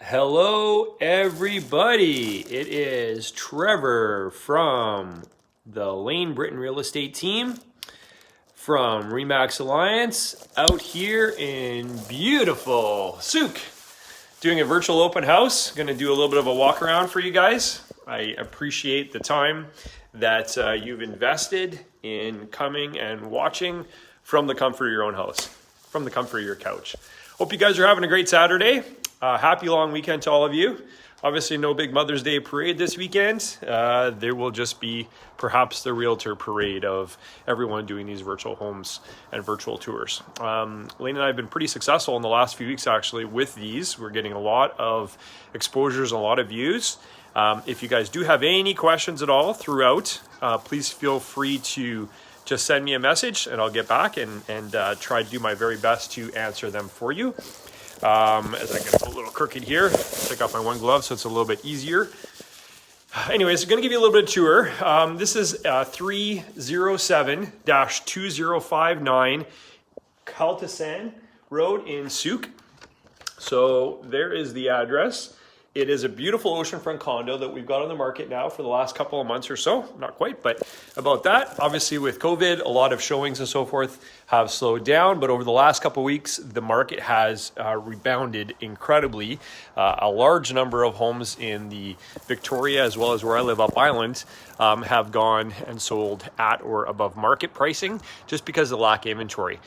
Hello, everybody. It is Trevor from the Lane Britton Real Estate team from Remax Alliance out here in beautiful Souk. Doing a virtual open house. Going to do a little bit of a walk around for you guys. I appreciate the time that you've invested in coming and watching from the comfort of your own house, from the comfort of your couch. Hope you guys are having a great Saturday. Happy long weekend to all of you. Obviously no big Mother's Day parade this weekend. There will just be perhaps the realtor parade of everyone doing these virtual homes and virtual tours. Lane and I have been pretty successful in the last few weeks actually with these. We're getting a lot of exposures and a lot of views. If you guys do have any questions at all throughout, please feel free to just send me a message and I'll get back and try to do my very best to answer them for you. As I get a little crooked here, take off my one glove so it's a little bit easier. Anyways, I'm going to give you a little bit of tour. This is 307-2059 Caltasan Road in Souk. So there is the address. It is a beautiful oceanfront condo that we've got on the market now for the last couple of months or so. Not quite, but about that. Obviously with COVID, a lot of showings and so forth have slowed down, but over the last couple of weeks, the market has rebounded incredibly. A large number of homes in the Victoria, as well as where I live up island, have gone and sold at or above market pricing just because of the lack of inventory.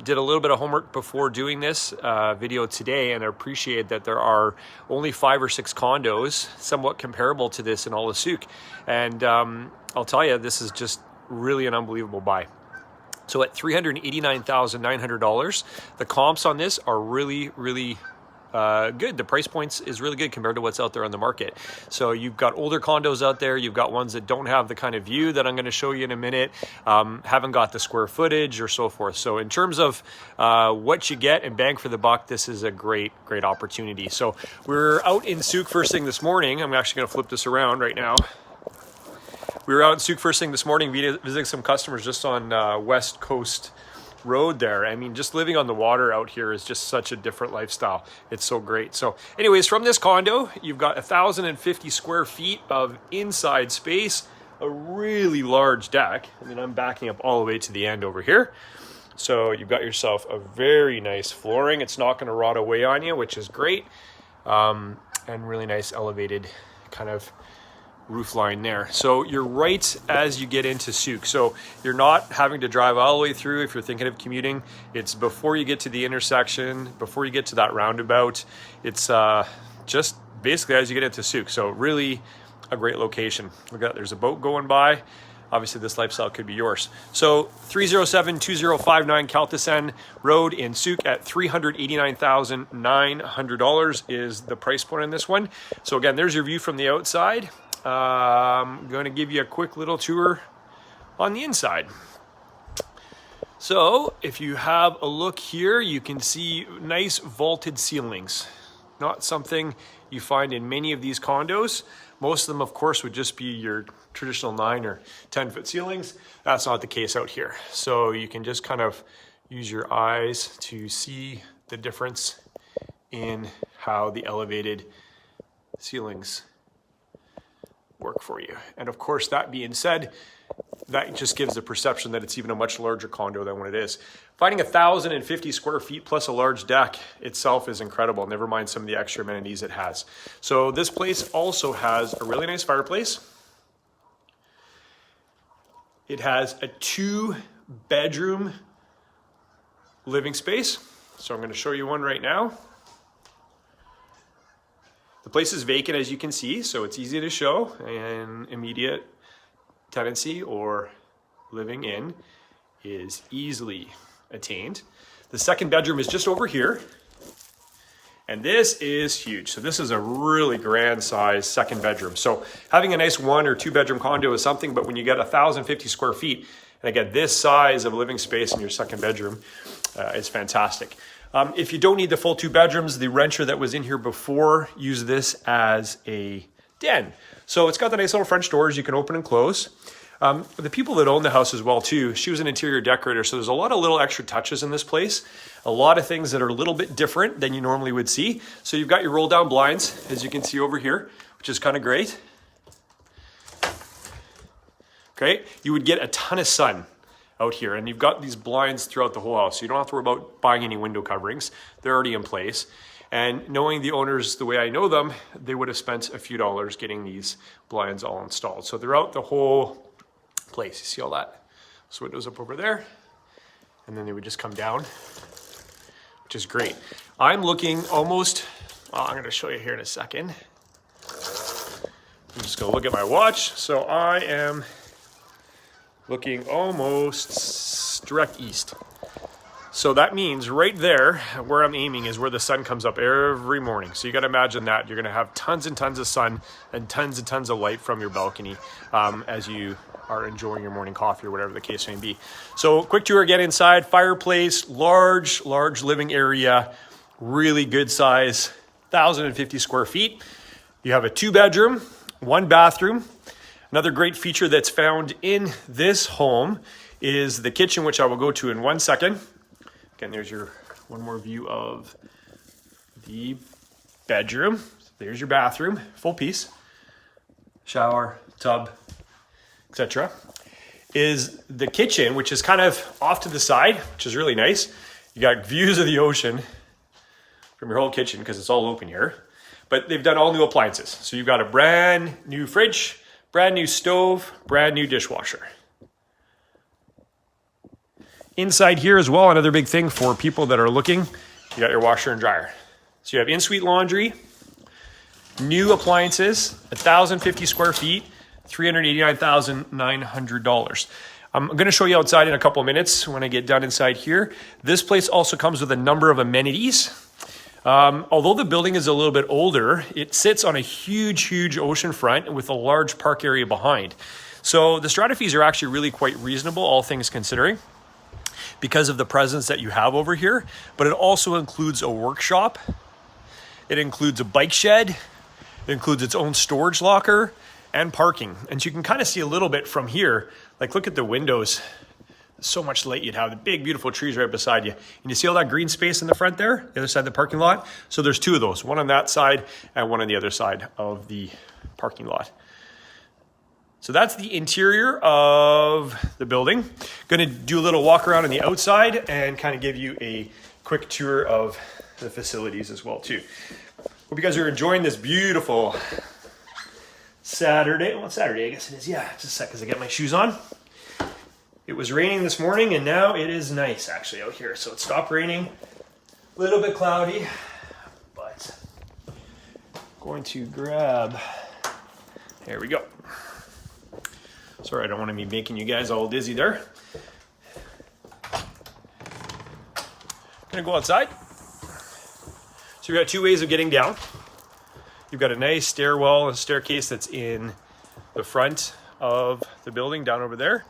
Did a little bit of homework before doing this video today, and I appreciate that there are only 5 or 6 condos somewhat comparable to this in all of Souk. And I'll tell you, this is just really an unbelievable buy. So at $389,900, the comps on this are really good. The price points is really good compared to what's out there on the market. So you've got older condos out there. You've got ones that don't have the kind of view that I'm going to show you in a minute, haven't got the square footage or so forth. So in terms of what you get and bang for the buck, this is a great opportunity. So we're out in Souk first thing this morning. I'm actually going to flip this around right now. We were out in Souk first thing this morning visiting some customers just on West Coast Road there. I mean, just living on the water out here is just such a different lifestyle. It's so great. So anyways, from this condo, you've got 1,050 square feet of inside space, a really large deck. I mean, I'm backing up all the way to the end over here. So you've got yourself a very nice flooring. It's not going to rot away on you, which is great. And really nice elevated kind of roof line there. So you're right as you get into Souk. So you're not having to drive all the way through if you're thinking of commuting. It's before you get to the intersection, before you get to that roundabout. It's just basically as you get into Souk. So really a great location. There's a boat going by. Obviously this lifestyle could be yours. So 307-2059 Caltasan Road in Souk at $389,900 is the price point on this one. So again, there's your view from the outside. I'm going to give you a quick little tour on the inside. So if you have a look here, you can see nice vaulted ceilings. Not something you find in many of these condos. Most of them, of course, would just be your traditional 9 or 10-foot ceilings. That's not the case out here. So you can just kind of use your eyes to see the difference in how the elevated ceilings work for you. And of course, that being said, that just gives the perception that it's even a much larger condo than what it is. Finding 1,050 square feet plus a large deck itself is incredible, never mind some of the extra amenities it has. So this place also has a really nice fireplace. It has a 2-bedroom living space. So I'm going to show you one right now. The place is vacant, as you can see, so it's easy to show, and immediate tenancy or living in is easily attained. The second bedroom is just over here, and this is huge. So this is a really grand size second bedroom. So having a nice 1 or 2 bedroom condo is something, but when you get 1,050 square feet, and again, this size of living space in your second bedroom is fantastic. If you don't need the full 2 bedrooms, the renter that was in here before used this as a den. So it's got the nice little French doors you can open and close. The people that own the house as well too, she was an interior decorator, so there's a lot of little extra touches in this place. A lot of things that are a little bit different than you normally would see. So you've got your roll down blinds, as you can see over here, which is kind of great. Okay, you would get a ton of sun out here, and you've got these blinds throughout the whole house, so you don't have to worry about buying any window coverings. They're already in place. And knowing the owners the way I know them, they would have spent a few dollars getting these blinds all installed. So throughout the whole place, you see all that? So windows up over there, and then they would just come down, which is great. I'm looking almost, well, I'm gonna show you here in a second. I'm just gonna look at my watch. So I am looking almost direct east. So that means right there, where I'm aiming is where the sun comes up every morning. So you got to imagine that. You're going to have tons and tons of sun and tons of light from your balcony as you are enjoying your morning coffee or whatever the case may be. So quick tour again inside. Fireplace, large living area, really good size, 1,050 square feet. You have a 2-bedroom, 1 bathroom. Another great feature that's found in this home is the kitchen, which I will go to in 1 second. Again, there's your one more view of the bedroom. There's your bathroom, full piece. Shower, tub, etc. Is the kitchen, which is kind of off to the side, which is really nice. You got views of the ocean from your whole kitchen because it's all open here. But they've done all new appliances. So you've got a brand new fridge, brand new stove, brand new dishwasher. Inside here as well, another big thing for people that are looking, you got your washer and dryer. So you have in-suite laundry, new appliances, 1,050 square feet, $389,900. I'm going to show you outside in a couple of minutes when I get done inside here. This place also comes with a number of amenities. Although the building is a little bit older, it sits on a huge ocean front with a large park area behind. So the strata fees are actually really quite reasonable, all things considering, because of the presence that you have over here. But it also includes a workshop. It includes a bike shed. It includes its own storage locker and parking. And so you can kind of see a little bit from here. Like, look at the windows. So much light you'd have. The big, beautiful trees right beside you. And you see all that green space in the front there? The other side of the parking lot? So there's 2 of those. One on that side and one on the other side of the parking lot. So that's the interior of the building. Going to do a little walk around on the outside and kind of give you a quick tour of the facilities as well too. Hope you guys are enjoying this beautiful Saturday. Well, it's Saturday, I guess it is. Yeah, just a sec as I get my shoes on. It was raining this morning and now it is nice actually out here. So it stopped raining, a little bit cloudy, but I'm going to grab, there we go. Sorry, I don't want to be making you guys all dizzy there. Gonna go outside. So you've got 2 ways of getting down. You've got a nice stairwell and staircase that's in the front of the building down over there,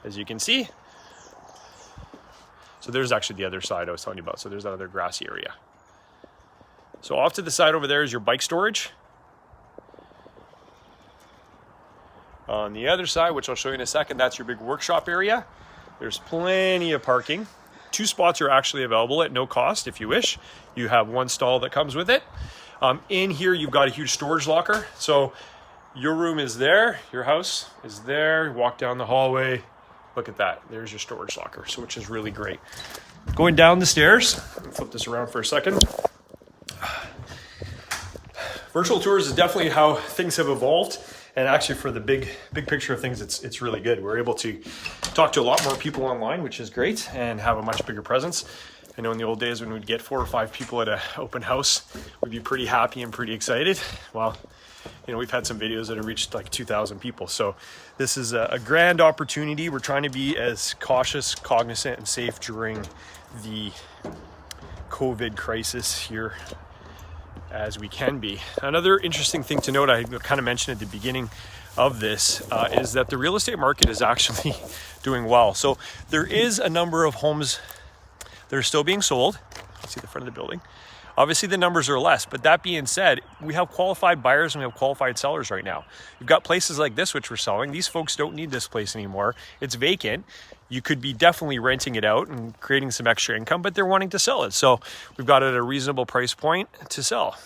as you can see. So there's actually the other side I was telling you about. So there's that other grassy area. So off to the side over there is your bike storage. On the other side, which I'll show you in a second, that's your big workshop area. There's plenty of parking. 2 spots are actually available at no cost if you wish. You have 1 stall that comes with it. In here, you've got a huge storage locker. So your room is there, your house is there. Walk down the hallway, look at that. There's your storage locker, so which is really great. Going down the stairs, flip this around for a second. Virtual tours is definitely how things have evolved. And actually for the big picture of things, it's really good. We're able to talk to a lot more people online, which is great, and have a much bigger presence. I know in the old days when we'd get 4 or 5 people at an open house, we'd be pretty happy and pretty excited. Well, you know, we've had some videos that have reached like 2,000 people. So this is a grand opportunity. We're trying to be as cautious, cognizant, and safe during the COVID crisis here as we can be. Another interesting thing to note, I kind of mentioned at the beginning of this, is that the real estate market is actually doing well. So there is a number of homes that are still being sold. You see the front of the building. Obviously the numbers are less, but that being said, we have qualified buyers and we have qualified sellers right now. You've got places like this which we're selling. These folks don't need this place anymore. It's vacant. You could be definitely renting it out and creating some extra income, but they're wanting to sell it. So we've got it at a reasonable price point to sell.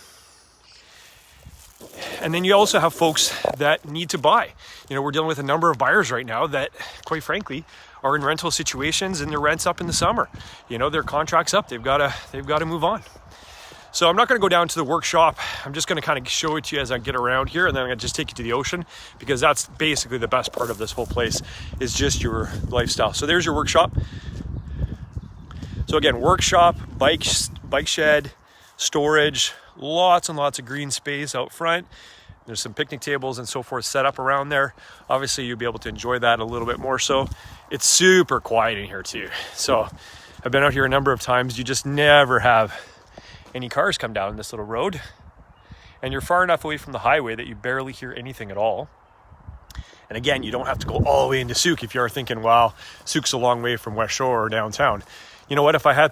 And then you also have folks that need to buy. You know, we're dealing with a number of buyers right now that, quite frankly, are in rental situations and their rent's up in the summer. You know, their contract's up. They've got to move on. So I'm not going to go down to the workshop. I'm just going to kind of show it to you as I get around here, and then I'm going to just take you to the ocean, because that's basically the best part of this whole place, is just your lifestyle. So there's your workshop. So again, workshop, bike shed, storage, lots and lots of green space out front. There's some picnic tables and so forth set up around there. Obviously, you'll be able to enjoy that a little bit more so. It's super quiet in here too. So I've been out here a number of times. You just never have any cars come down this little road. And you're far enough away from the highway that you barely hear anything at all. And again, you don't have to go all the way into Souk if you are thinking, wow, Souk's a long way from West Shore or downtown. You know what, if I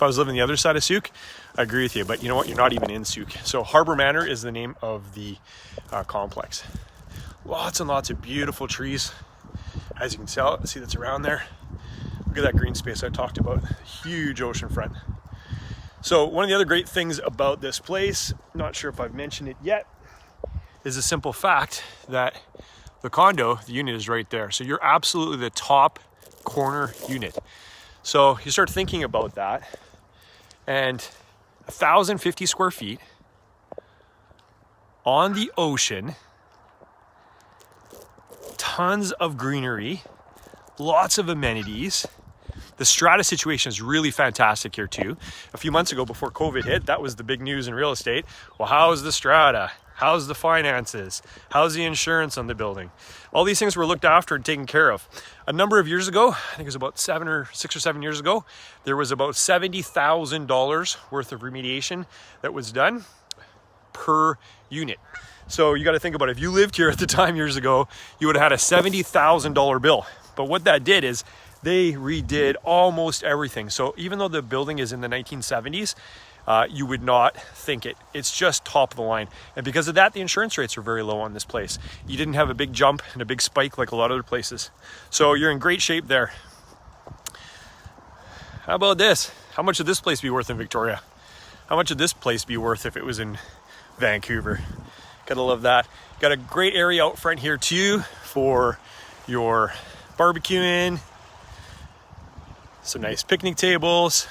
was living the other side of Souk, I agree with you, but you know what, you're not even in Souk. So Harbor Manor is the name of the complex. Lots and lots of beautiful trees. As you can see that's around there. Look at that green space I talked about. Huge ocean front. So one of the other great things about this place, not sure if I've mentioned it yet, is the simple fact that the condo, the unit is right there. So you're absolutely the top corner unit. So you start thinking about that, and 1,050 square feet on the ocean, tons of greenery, lots of amenities. The strata situation is really fantastic here too. A few months ago, before COVID hit, that was the big news in real estate. Well, how's the strata? How's the finances? How's the insurance on the building? All these things were looked after and taken care of. A number of years ago, I think it was about 6 or 7 years ago, there was about $70,000 worth of remediation that was done per unit. So you got to think about it. If you lived here at the time years ago, you would have had a $70,000 bill. But what that did is they redid almost everything. So even though the building is in the 1970s, you would not think it. It's just top of the line. And because of that, the insurance rates are very low on this place. You didn't have a big jump and a big spike like a lot of other places. So you're in great shape there. How about this? How much would this place be worth in Victoria? How much would this place be worth if it was in Vancouver? Gotta love that. Got a great area out front here too for your barbecuing. Some nice picnic tables.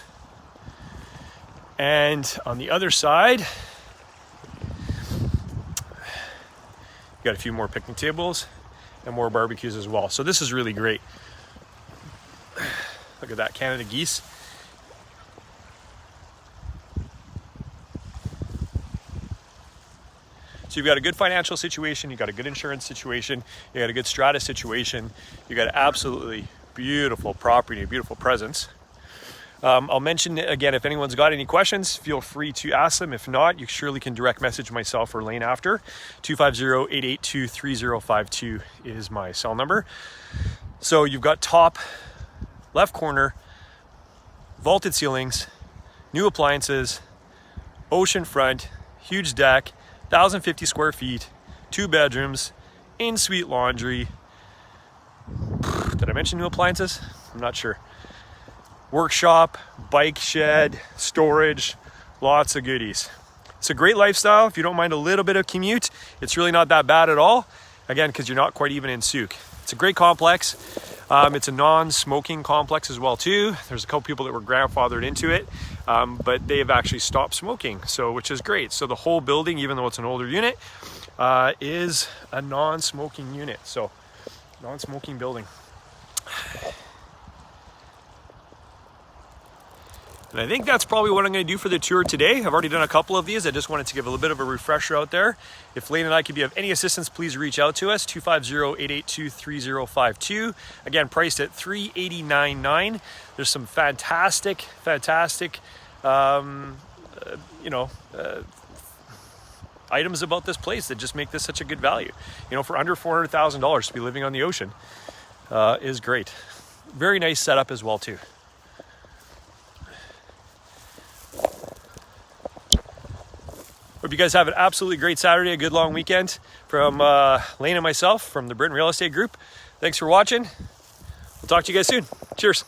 And on the other side, you got a few more picnic tables and more barbecues as well. So this is really great. Look at that, Canada geese. So you've got a good financial situation, you've got a good insurance situation, you got a good strata situation, you got absolutely beautiful property, a beautiful presence. I'll mention again, if anyone's got any questions, feel free to ask them. If not, you surely can direct message myself or Lane after. 250-882-3052 is my cell number. So you've got top left corner, vaulted ceilings, new appliances, ocean front, huge deck, 1,050 square feet, 2 bedrooms, in-suite laundry. Did I mention new appliances? I'm not sure. Workshop, bike shed, storage, lots of goodies. It's a great lifestyle. If you don't mind a little bit of commute, it's really not that bad at all. Again, because you're not quite even in Souk. It's a great complex. It's a non-smoking complex as well too. There's a couple people that were grandfathered into it, but they have actually stopped smoking, so which is great. So the whole building, even though it's an older unit, is a non-smoking unit. So non-smoking building. And I think that's probably what I'm going to do for the tour today. I've already done a couple of these. I just wanted to give a little bit of a refresher out there. If Lane and I could be of any assistance, please reach out to us, 250-882-3052. Again, priced at $389.9. There's some fantastic, items about this place that just make this such a good value. You know, for under $400,000 to be living on the ocean is great. Very nice setup as well too. Hope you guys have an absolutely great Saturday, a good long weekend. From Lane and myself from the Britain Real Estate Group. Thanks for watching. We'll talk to you guys soon. Cheers.